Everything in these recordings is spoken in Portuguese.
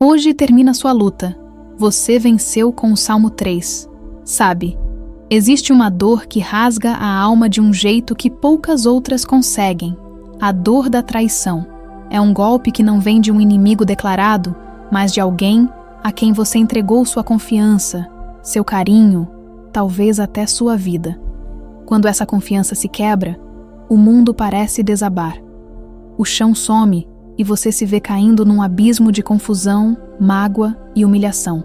Hoje termina sua luta. Você venceu com o Salmo 3. Sabe, existe uma dor que rasga a alma de um jeito que poucas outras conseguem. A dor da traição. É um golpe que não vem de um inimigo declarado, mas de alguém a quem você entregou sua confiança, seu carinho, talvez até sua vida. Quando essa confiança se quebra, o mundo parece desabar. O chão some e você se vê caindo num abismo de confusão, mágoa e humilhação.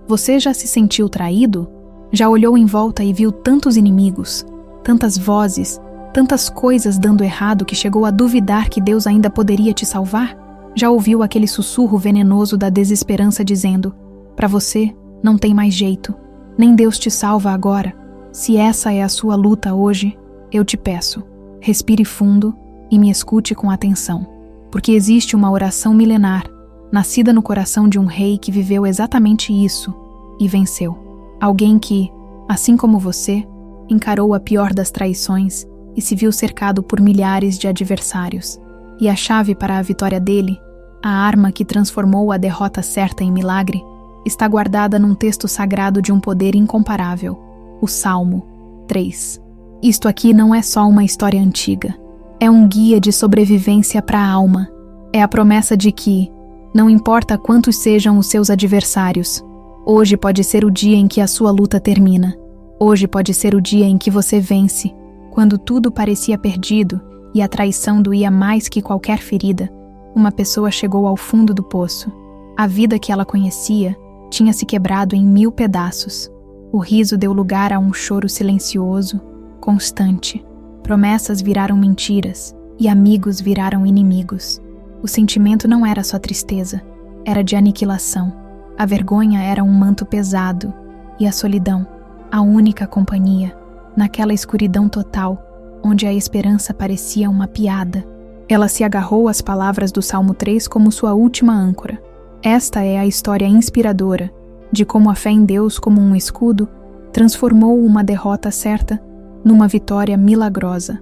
Você já se sentiu traído? Já olhou em volta e viu tantos inimigos, tantas vozes, tantas coisas dando errado que chegou a duvidar que Deus ainda poderia te salvar? Já ouviu aquele sussurro venenoso da desesperança dizendo: para você não tem mais jeito, nem Deus te salva agora? Se essa é a sua luta hoje, eu te peço, respire fundo e me escute com atenção, porque existe uma oração milenar, nascida no coração de um rei que viveu exatamente isso e venceu. Alguém que, assim como você, encarou a pior das traições e se viu cercado por milhares de adversários. E a chave para a vitória dele, a arma que transformou a derrota certa em milagre, está guardada num texto sagrado de um poder incomparável, o Salmo 3. Isto aqui não é só uma história antiga, é um guia de sobrevivência para a alma. É a promessa de que, não importa quantos sejam os seus adversários, hoje pode ser o dia em que a sua luta termina. Hoje pode ser o dia em que você vence. Quando tudo parecia perdido e a traição doía mais que qualquer ferida, uma pessoa chegou ao fundo do poço. A vida que ela conhecia tinha se quebrado em 1000 pedaços. O riso deu lugar a um choro silencioso, constante. Promessas viraram mentiras e amigos viraram inimigos. O sentimento não era só tristeza, era de aniquilação. A vergonha era um manto pesado e a solidão, a única companhia, naquela escuridão total, onde a esperança parecia uma piada. Ela se agarrou às palavras do Salmo 3 como sua última âncora. Esta é a história inspiradora de como a fé em Deus, como um escudo, transformou uma derrota certa numa vitória milagrosa.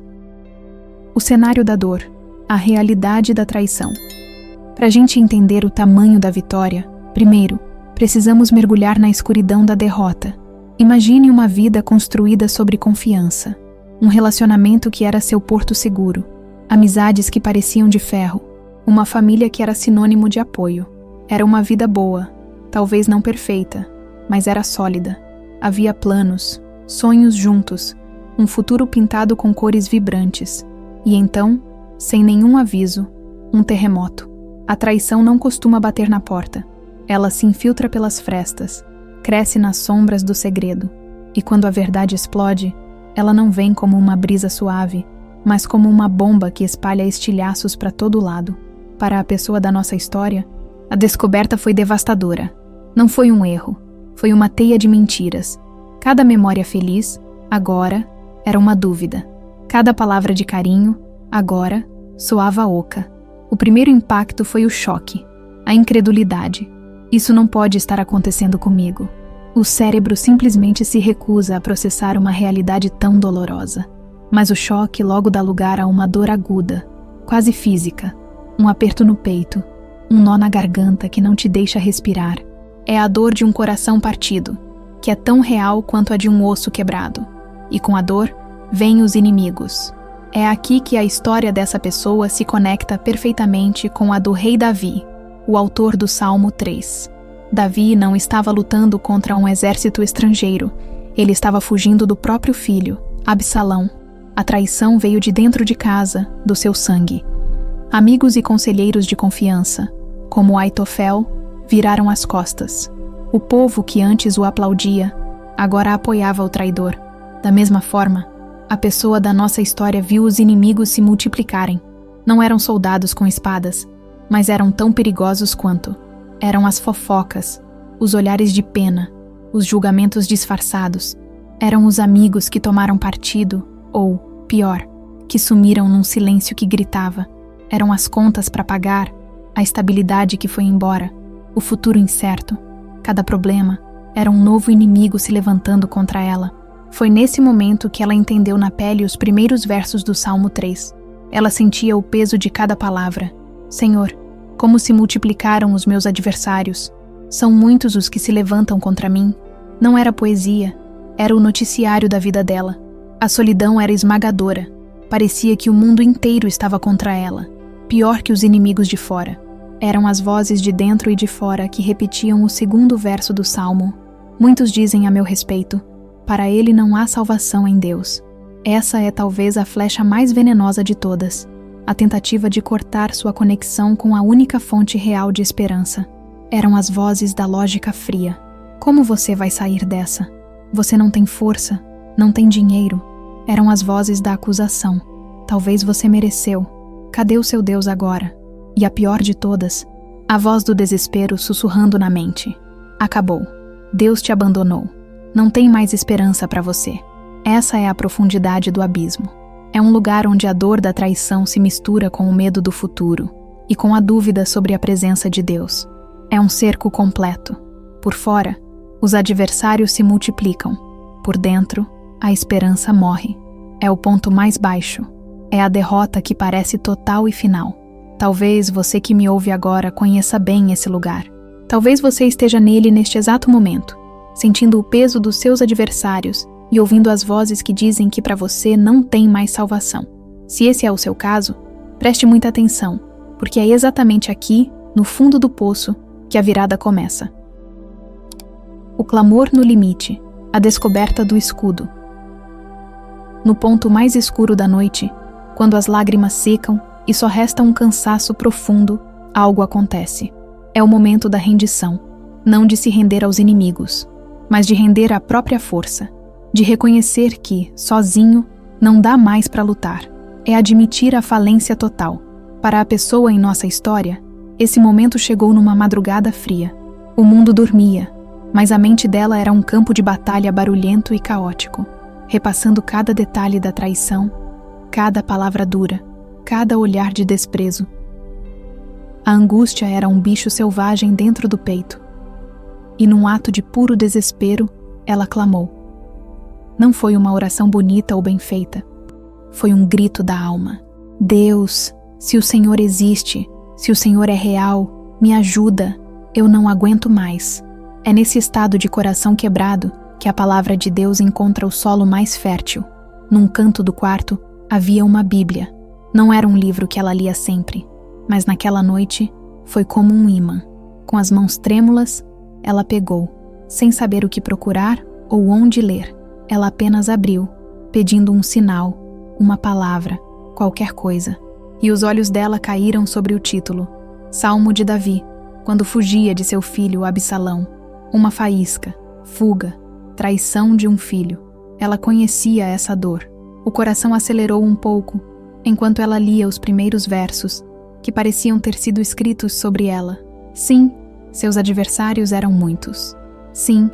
O cenário da dor, a realidade da traição. Para a gente entender o tamanho da vitória, primeiro, precisamos mergulhar na escuridão da derrota. Imagine uma vida construída sobre confiança, um relacionamento que era seu porto seguro, amizades que pareciam de ferro, uma família que era sinônimo de apoio. Era uma vida boa, talvez não perfeita, mas era sólida. Havia planos, sonhos juntos, um futuro pintado com cores vibrantes. E então, sem nenhum aviso, um terremoto. A traição não costuma bater na porta. Ela se infiltra pelas frestas, cresce nas sombras do segredo. E quando a verdade explode, ela não vem como uma brisa suave, mas como uma bomba que espalha estilhaços para todo lado. Para a pessoa da nossa história, a descoberta foi devastadora. Não foi um erro, foi uma teia de mentiras. Cada memória feliz, agora, era uma dúvida. Cada palavra de carinho, agora, soava oca. O primeiro impacto foi o choque, a incredulidade. Isso não pode estar acontecendo comigo. O cérebro simplesmente se recusa a processar uma realidade tão dolorosa. Mas o choque logo dá lugar a uma dor aguda, quase física. Um aperto no peito, um nó na garganta que não te deixa respirar. É a dor de um coração partido, que é tão real quanto a de um osso quebrado. E com a dor, vêm os inimigos. É aqui que a história dessa pessoa se conecta perfeitamente com a do rei Davi, o autor do Salmo 3. Davi não estava lutando contra um exército estrangeiro, ele estava fugindo do próprio filho, Absalão. A traição veio de dentro de casa, do seu sangue. Amigos e conselheiros de confiança, como Aitofel, viraram as costas. O povo que antes o aplaudia, agora apoiava o traidor. Da mesma forma, a pessoa da nossa história viu os inimigos se multiplicarem. Não eram soldados com espadas, mas eram tão perigosos quanto. Eram as fofocas, os olhares de pena, os julgamentos disfarçados. Eram os amigos que tomaram partido, ou, pior, que sumiram num silêncio que gritava. Eram as contas para pagar, a estabilidade que foi embora, o futuro incerto. Cada problema era um novo inimigo se levantando contra ela. Foi nesse momento que ela entendeu na pele os primeiros versos do Salmo 3. Ela sentia o peso de cada palavra. Senhor, Como se multiplicaram os meus adversários. São muitos os que se levantam contra mim. Não era poesia, era o noticiário da vida dela. A solidão era esmagadora. Parecia que o mundo inteiro estava contra ela. Pior que os inimigos de fora. Eram as vozes de dentro e de fora que repetiam o segundo verso do Salmo. Muitos dizem a meu respeito: para ele não há salvação em Deus. Essa é talvez a flecha mais venenosa de todas. A tentativa de cortar sua conexão com a única fonte real de esperança. Eram as vozes da lógica fria. Como você vai sair dessa? Você não tem força, não tem dinheiro. Eram as vozes da acusação. Talvez você mereceu. Cadê o seu Deus agora? E a pior de todas, a voz do desespero sussurrando na mente. Acabou. Deus te abandonou. Não tem mais esperança para você. Essa é a profundidade do abismo. É um lugar onde a dor da traição se mistura com o medo do futuro e com a dúvida sobre a presença de Deus. É um cerco completo. Por fora, os adversários se multiplicam. Por dentro, a esperança morre. É o ponto mais baixo. É a derrota que parece total e final. Talvez você que me ouve agora conheça bem esse lugar. Talvez você esteja nele neste exato momento, sentindo o peso dos seus adversários e ouvindo as vozes que dizem que para você não tem mais salvação. Se esse é o seu caso, preste muita atenção, porque é exatamente aqui, no fundo do poço, que a virada começa. O clamor no limite, a descoberta do escudo. No ponto mais escuro da noite, quando as lágrimas secam e só resta um cansaço profundo, algo acontece. É o momento da rendição, não de se render aos inimigos, mas de render à própria força, de reconhecer que, sozinho, não dá mais para lutar. É admitir a falência total. Para a pessoa em nossa história, esse momento chegou numa madrugada fria. O mundo dormia, mas a mente dela era um campo de batalha barulhento e caótico, repassando cada detalhe da traição, cada palavra dura, cada olhar de desprezo. A angústia era um bicho selvagem dentro do peito. E num ato de puro desespero, ela clamou. Não foi uma oração bonita ou bem feita. Foi um grito da alma. Deus, se o Senhor existe, se o Senhor é real, me ajuda, eu não aguento mais. É nesse estado de coração quebrado que a palavra de Deus encontra o solo mais fértil. Num canto do quarto havia uma Bíblia. Não era um livro que ela lia sempre, mas naquela noite foi como um ímã. Com as mãos trêmulas, ela pegou, sem saber o que procurar ou onde ler. Ela apenas abriu, pedindo um sinal, uma palavra, qualquer coisa. E os olhos dela caíram sobre o título, Salmo de Davi, quando fugia de seu filho Absalão. Uma faísca, fuga, traição de um filho. Ela conhecia essa dor. O coração acelerou um pouco, enquanto ela lia os primeiros versos, que pareciam ter sido escritos sobre ela. Sim, seus adversários eram muitos. Sim,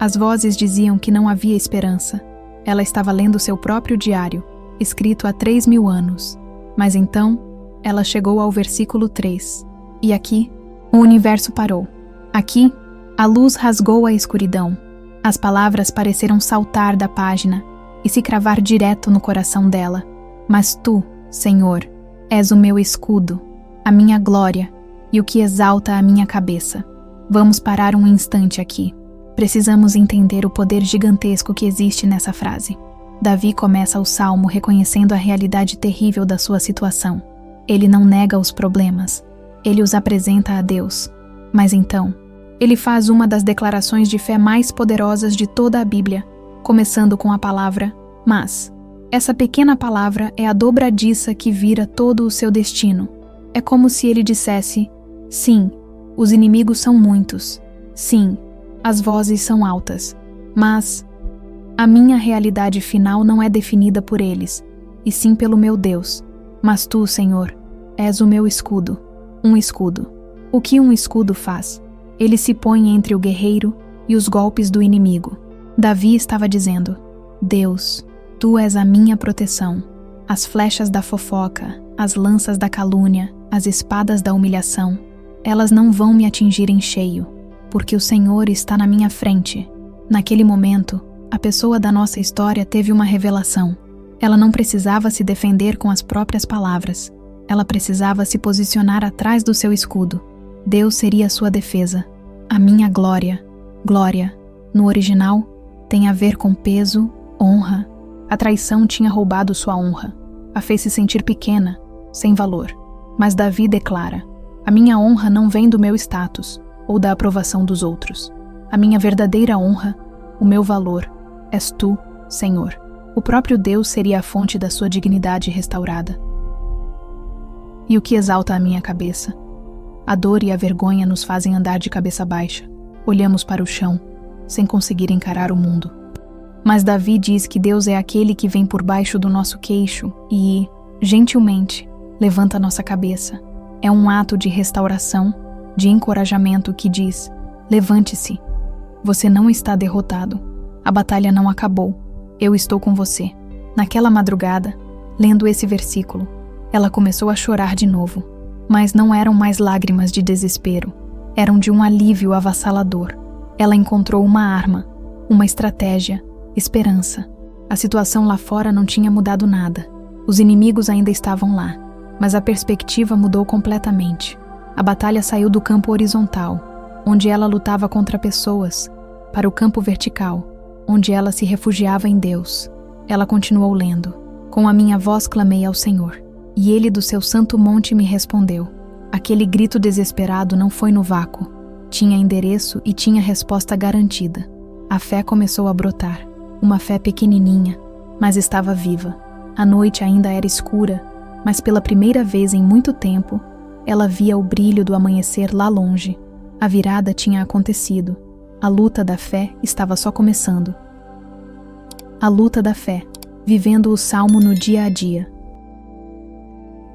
as vozes diziam que não havia esperança. Ela estava lendo seu próprio diário, escrito há 3.000 anos. Mas então, ela chegou ao versículo 3. E aqui, o universo parou. Aqui, a luz rasgou a escuridão. As palavras pareceram saltar da página e se cravar direto no coração dela. Mas tu, Senhor, és o meu escudo, a minha glória e o que exalta a minha cabeça. Vamos parar um instante aqui. Precisamos entender o poder gigantesco que existe nessa frase. Davi começa o salmo reconhecendo a realidade terrível da sua situação. Ele não nega os problemas, ele os apresenta a Deus. Mas então, ele faz uma das declarações de fé mais poderosas de toda a Bíblia, começando com a palavra mas. Essa pequena palavra é a dobradiça que vira todo o seu destino. É como se ele dissesse: sim, os inimigos são muitos. Sim, as vozes são altas. Mas a minha realidade final não é definida por eles, e sim pelo meu Deus. Mas tu, Senhor, és o meu escudo. Um escudo. O que um escudo faz? Ele se põe entre o guerreiro e os golpes do inimigo. Davi estava dizendo: Deus, tu és a minha proteção. As flechas da fofoca, as lanças da calúnia, as espadas da humilhação, elas não vão me atingir em cheio, porque o Senhor está na minha frente. Naquele momento, a pessoa da nossa história teve uma revelação. Ela não precisava se defender com as próprias palavras. Ela precisava se posicionar atrás do seu escudo. Deus seria a sua defesa. A minha glória. Glória, no original, tem a ver com peso, honra. A traição tinha roubado sua honra. A fez se sentir pequena, sem valor. Mas Davi declara: a minha honra não vem do meu status ou da aprovação dos outros. A minha verdadeira honra, o meu valor, és tu, Senhor. O próprio Deus seria a fonte da sua dignidade restaurada. E o que exalta a minha cabeça? A dor e a vergonha nos fazem andar de cabeça baixa. Olhamos para o chão, sem conseguir encarar o mundo. Mas Davi diz que Deus é aquele que vem por baixo do nosso queixo e, gentilmente, levanta nossa cabeça. É um ato de restauração, de encorajamento que diz: levante-se. Você não está derrotado. A batalha não acabou. Eu estou com você. Naquela madrugada, lendo esse versículo, ela começou a chorar de novo. Mas não eram mais lágrimas de desespero. Eram de um alívio avassalador. Ela encontrou uma arma, uma estratégia, esperança. A situação lá fora não tinha mudado nada. Os inimigos ainda estavam lá, mas a perspectiva mudou completamente. A batalha saiu do campo horizontal, onde ela lutava contra pessoas, para o campo vertical, onde ela se refugiava em Deus. Ela continuou lendo: com a minha voz clamei ao Senhor, e Ele do seu santo monte me respondeu. Aquele grito desesperado não foi no vácuo. Tinha endereço e tinha resposta garantida. A fé começou a brotar. Uma fé pequenininha, mas estava viva. A noite ainda era escura, mas pela primeira vez em muito tempo, ela via o brilho do amanhecer lá longe. A virada tinha acontecido. A luta da fé estava só começando. A luta da fé, vivendo o salmo no dia a dia.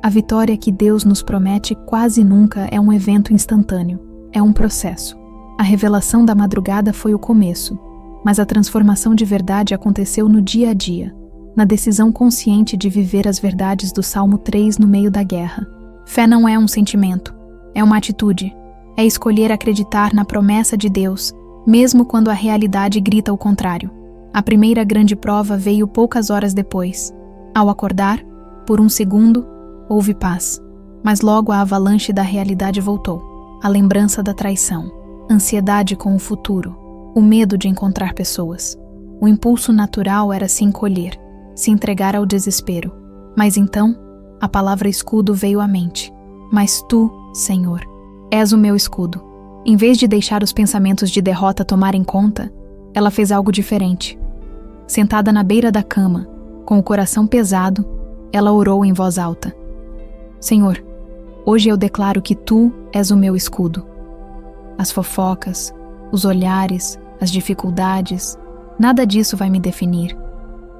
A vitória que Deus nos promete quase nunca é um evento instantâneo, é um processo. A revelação da madrugada foi o começo, mas a transformação de verdade aconteceu no dia a dia, na decisão consciente de viver as verdades do Salmo 3 no meio da guerra. Fé não é um sentimento, é uma atitude. É escolher acreditar na promessa de Deus, mesmo quando a realidade grita o contrário. A primeira grande prova veio poucas horas depois. Ao acordar, por um segundo, houve paz, mas logo a avalanche da realidade voltou. A lembrança da traição, ansiedade com o futuro, o medo de encontrar pessoas. O impulso natural era se encolher, se entregar ao desespero. Mas então, a palavra escudo veio à mente. Mas tu, Senhor, és o meu escudo. Em vez de deixar os pensamentos de derrota tomarem conta, ela fez algo diferente. Sentada na beira da cama, com o coração pesado, ela orou em voz alta: Senhor, hoje eu declaro que tu és o meu escudo. As fofocas, os olhares, as dificuldades, nada disso vai me definir.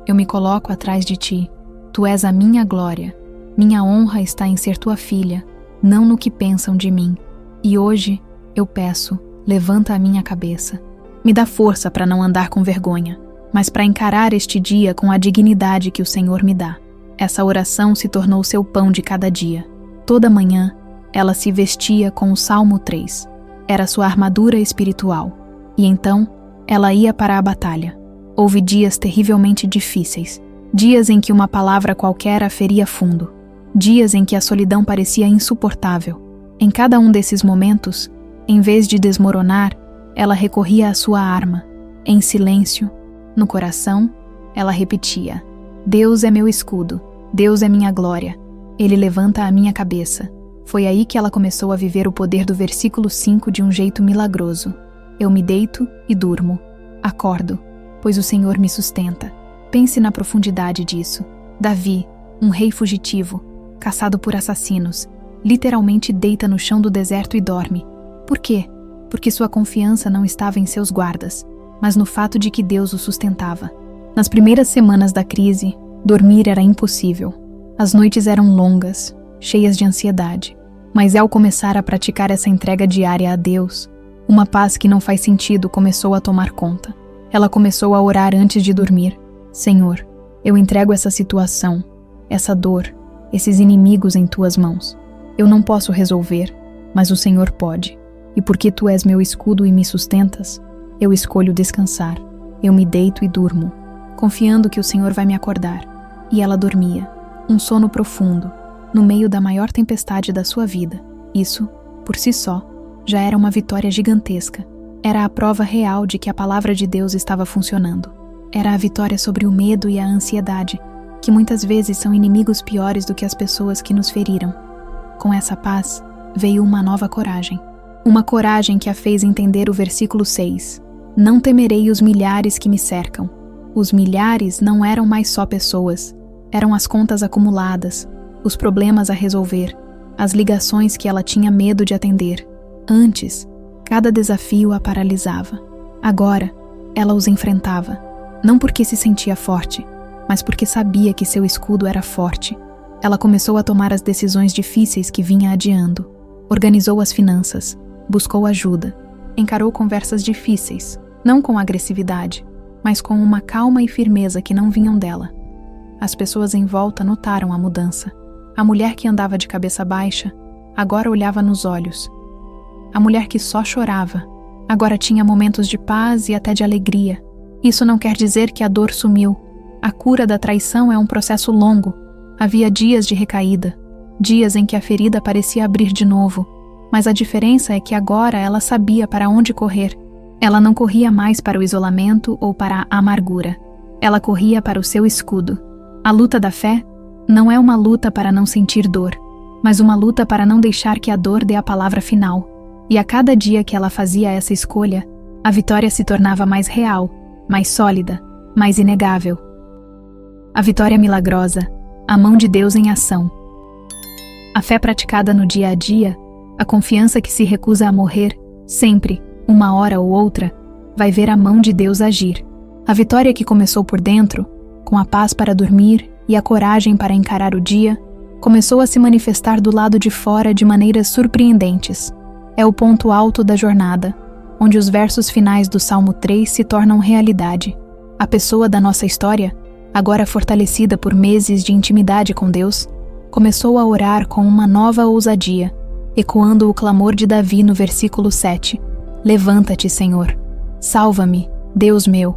Eu me coloco atrás de ti. Tu és a minha glória. Minha honra está em ser tua filha, não no que pensam de mim. E hoje, eu peço, levanta a minha cabeça. Me dá força para não andar com vergonha, mas para encarar este dia com a dignidade que o Senhor me dá. Essa oração se tornou seu pão de cada dia. Toda manhã, ela se vestia com o Salmo 3. Era sua armadura espiritual. E então, ela ia para a batalha. Houve dias terrivelmente difíceis. Dias em que uma palavra qualquer a feria fundo. Dias em que a solidão parecia insuportável. Em cada um desses momentos, em vez de desmoronar, ela recorria à sua arma. Em silêncio, no coração, ela repetia: Deus é meu escudo, Deus é minha glória, Ele levanta a minha cabeça. Foi aí que ela começou a viver o poder do versículo 5 de um jeito milagroso. Eu me deito e durmo. Acordo, pois o Senhor me sustenta. Pense na profundidade disso. Davi, um rei fugitivo, caçado por assassinos, literalmente deita no chão do deserto e dorme. Por quê? Porque sua confiança não estava em seus guardas, mas no fato de que Deus o sustentava. Nas primeiras semanas da crise, dormir era impossível. As noites eram longas, cheias de ansiedade. Mas ao começar a praticar essa entrega diária a Deus, uma paz que não faz sentido começou a tomar conta. Ela começou a orar antes de dormir. Senhor, eu entrego essa situação, essa dor, esses inimigos em tuas mãos. Eu não posso resolver, mas o Senhor pode. E porque tu és meu escudo e me sustentas, eu escolho descansar. Eu me deito e durmo, confiando que o Senhor vai me acordar. E ela dormia, um sono profundo, no meio da maior tempestade da sua vida. Isso, por si só, já era uma vitória gigantesca. Era a prova real de que a palavra de Deus estava funcionando. Era a vitória sobre o medo e a ansiedade, que muitas vezes são inimigos piores do que as pessoas que nos feriram. Com essa paz, veio uma nova coragem. Uma coragem que a fez entender o versículo 6. Não temerei os milhares que me cercam. Os milhares não eram mais só pessoas. Eram as contas acumuladas, os problemas a resolver, as ligações que ela tinha medo de atender. Antes, cada desafio a paralisava. Agora, ela os enfrentava. Não porque se sentia forte, mas porque sabia que seu escudo era forte. Ela começou a tomar as decisões difíceis que vinha adiando. Organizou as finanças, buscou ajuda, encarou conversas difíceis, não com agressividade, mas com uma calma e firmeza que não vinham dela. As pessoas em volta notaram a mudança. A mulher que andava de cabeça baixa, agora olhava nos olhos. A mulher que só chorava, agora tinha momentos de paz e até de alegria. Isso não quer dizer que a dor sumiu. A cura da traição é um processo longo. Havia dias de recaída, dias em que a ferida parecia abrir de novo. Mas a diferença é que agora ela sabia para onde correr. Ela não corria mais para o isolamento ou para a amargura. Ela corria para o seu escudo. A luta da fé não é uma luta para não sentir dor, mas uma luta para não deixar que a dor dê a palavra final. E a cada dia que ela fazia essa escolha, a vitória se tornava mais real, mais sólida, mais inegável. A vitória milagrosa, a mão de Deus em ação. A fé praticada no dia a dia, a confiança que se recusa a morrer, sempre, uma hora ou outra, vai ver a mão de Deus agir. A vitória que começou por dentro, com a paz para dormir e a coragem para encarar o dia, começou a se manifestar do lado de fora de maneiras surpreendentes. É o ponto alto da jornada, onde os versos finais do Salmo 3 se tornam realidade. A pessoa da nossa história, agora fortalecida por meses de intimidade com Deus, começou a orar com uma nova ousadia, ecoando o clamor de Davi no versículo 7. Levanta-te, Senhor. Salva-me, Deus meu.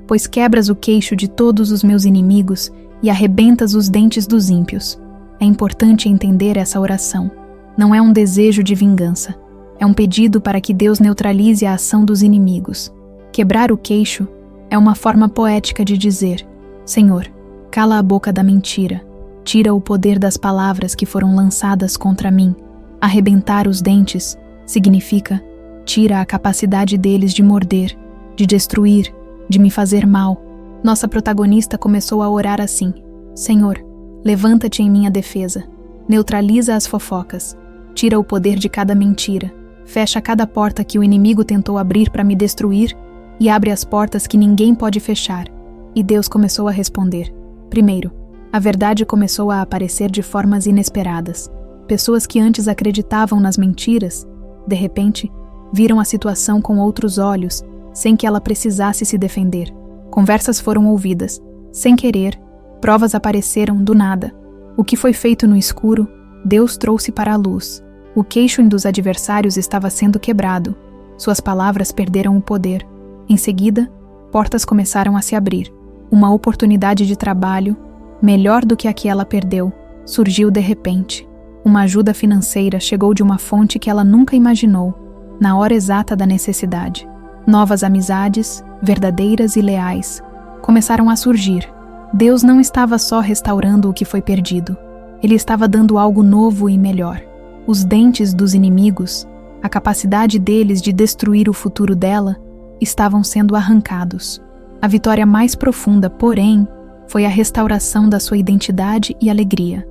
Pois quebras o queixo de todos os meus inimigos e arrebentas os dentes dos ímpios. É importante entender essa oração. Não é um desejo de vingança. É um pedido para que Deus neutralize a ação dos inimigos. Quebrar o queixo é uma forma poética de dizer: Senhor, cala a boca da mentira. Tira o poder das palavras que foram lançadas contra mim. Arrebentar os dentes significa: tira a capacidade deles de morder, de destruir, de me fazer mal. Nossa protagonista começou a orar assim: Senhor, levanta-te em minha defesa. Neutraliza as fofocas. Tira o poder de cada mentira. Fecha cada porta que o inimigo tentou abrir para me destruir e abre as portas que ninguém pode fechar. E Deus começou a responder. Primeiro, a verdade começou a aparecer de formas inesperadas. Pessoas que antes acreditavam nas mentiras, de repente, viram a situação com outros olhos, sem que ela precisasse se defender. Conversas foram ouvidas, sem querer, provas apareceram do nada. O que foi feito no escuro, Deus trouxe para a luz. O queixo dos adversários estava sendo quebrado. Suas palavras perderam o poder. Em seguida, portas começaram a se abrir. Uma oportunidade de trabalho, melhor do que a que ela perdeu, surgiu de repente. Uma ajuda financeira chegou de uma fonte que ela nunca imaginou, na hora exata da necessidade. Novas amizades, verdadeiras e leais, começaram a surgir. Deus não estava só restaurando o que foi perdido. Ele estava dando algo novo e melhor. Os dentes dos inimigos, a capacidade deles de destruir o futuro dela, estavam sendo arrancados. A vitória mais profunda, porém, foi a restauração da sua identidade e alegria.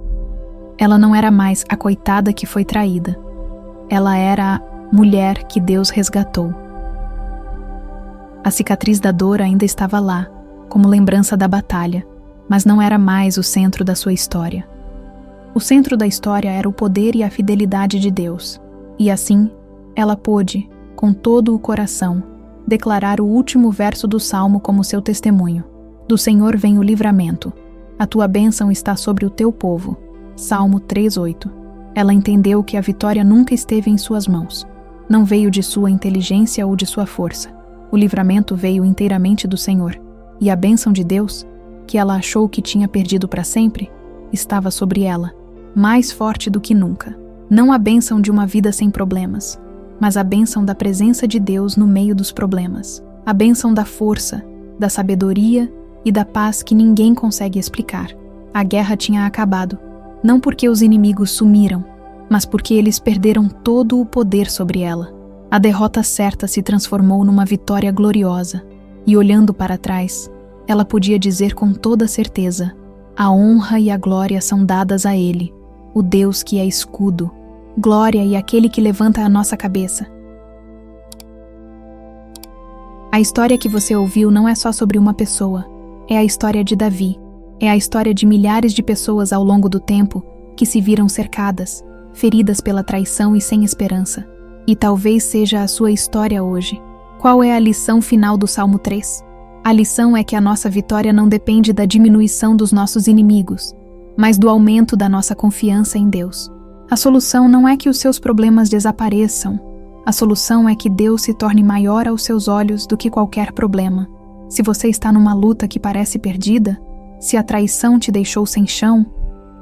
Ela não era mais a coitada que foi traída. Ela era a mulher que Deus resgatou. A cicatriz da dor ainda estava lá, como lembrança da batalha, mas não era mais o centro da sua história. O centro da história era o poder e a fidelidade de Deus. E assim, ela pôde, com todo o coração, declarar o último verso do Salmo como seu testemunho. Do Senhor vem o livramento. A tua bênção está sobre o teu povo. Salmo 3:8. Ela entendeu que a vitória nunca esteve em suas mãos. Não veio de sua inteligência ou de sua força. O livramento veio inteiramente do Senhor. E a bênção de Deus, que ela achou que tinha perdido para sempre, estava sobre ela. mais forte do que nunca. Não a bênção de uma vida sem problemas, mas a bênção da presença de Deus no meio dos problemas. A bênção da força, da sabedoria e da paz que ninguém consegue explicar. A guerra tinha acabado, não porque os inimigos sumiram, mas porque eles perderam todo o poder sobre ela. A derrota certa se transformou numa vitória gloriosa, e olhando para trás, ela podia dizer com toda certeza: a honra e a glória são dadas a Ele, o Deus que é escudo, glória e aquele que levanta a nossa cabeça. A história que você ouviu não é só sobre uma pessoa, é a história de Davi, é a história de milhares de pessoas ao longo do tempo que se viram cercadas, feridas pela traição e sem esperança. E talvez seja a sua história hoje. Qual é a lição final do Salmo 3? A lição é que a nossa vitória não depende da diminuição dos nossos inimigos, mas do aumento da nossa confiança em Deus. A solução não é que os seus problemas desapareçam. A solução é que Deus se torne maior aos seus olhos do que qualquer problema. Se você está numa luta que parece perdida, se a traição te deixou sem chão,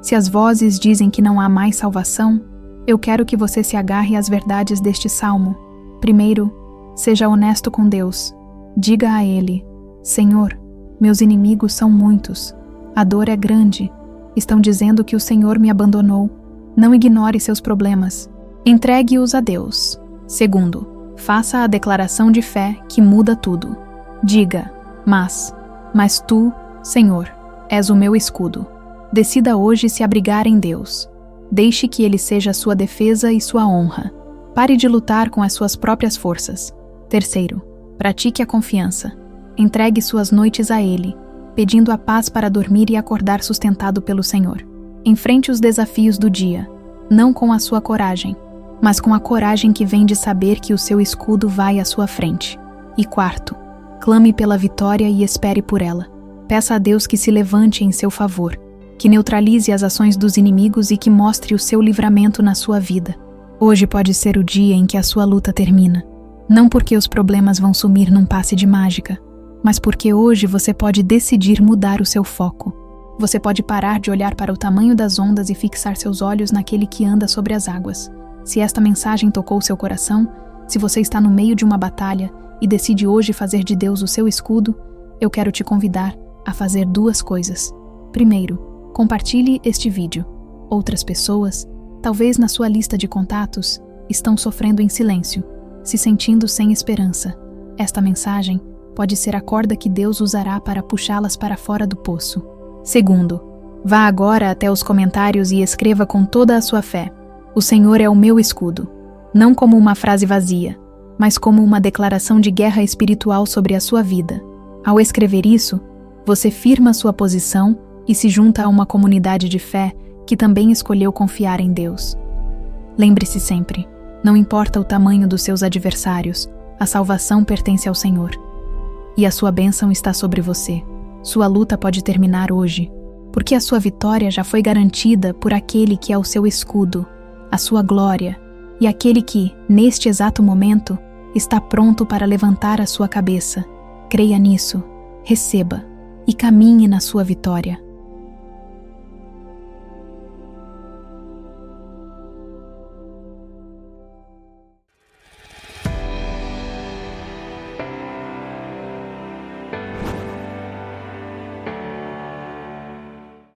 se as vozes dizem que não há mais salvação, eu quero que você se agarre às verdades deste salmo. Primeiro, seja honesto com Deus. Diga a Ele: Senhor, meus inimigos são muitos. A dor é grande. Estão dizendo que o Senhor me abandonou. Não ignore seus problemas. Entregue-os a Deus. Segundo, faça a declaração de fé que muda tudo. Diga: Mas tu, Senhor, és o meu escudo. Decida hoje se abrigar em Deus. Deixe que Ele seja a sua defesa e sua honra. Pare de lutar com as suas próprias forças. Terceiro, pratique a confiança. Entregue suas noites a Ele, pedindo a paz para dormir e acordar sustentado pelo Senhor. Enfrente os desafios do dia, não com a sua coragem, mas com a coragem que vem de saber que o seu escudo vai à sua frente. E quarto, clame pela vitória e espere por ela. Peça a Deus que se levante em seu favor, que neutralize as ações dos inimigos e que mostre o seu livramento na sua vida. Hoje pode ser o dia em que a sua luta termina. Não porque os problemas vão sumir num passe de mágica, mas porque hoje você pode decidir mudar o seu foco. Você pode parar de olhar para o tamanho das ondas e fixar seus olhos naquele que anda sobre as águas. Se esta mensagem tocou seu coração, se você está no meio de uma batalha e decide hoje fazer de Deus o seu escudo, eu quero te convidar a fazer duas coisas. Primeiro, compartilhe este vídeo. Outras pessoas, talvez na sua lista de contatos, estão sofrendo em silêncio, se sentindo sem esperança. Esta mensagem pode ser a corda que Deus usará para puxá-las para fora do poço. Segundo, vá agora até os comentários e escreva com toda a sua fé: O Senhor é o meu escudo. Não como uma frase vazia, mas como uma declaração de guerra espiritual sobre a sua vida. Ao escrever isso, você firma sua posição e se junta a uma comunidade de fé que também escolheu confiar em Deus. Lembre-se sempre, não importa o tamanho dos seus adversários, a salvação pertence ao Senhor. E a sua bênção está sobre você. Sua luta pode terminar hoje, porque a sua vitória já foi garantida por aquele que é o seu escudo, a sua glória, e aquele que, neste exato momento, está pronto para levantar a sua cabeça. Creia nisso, receba e caminhe na sua vitória.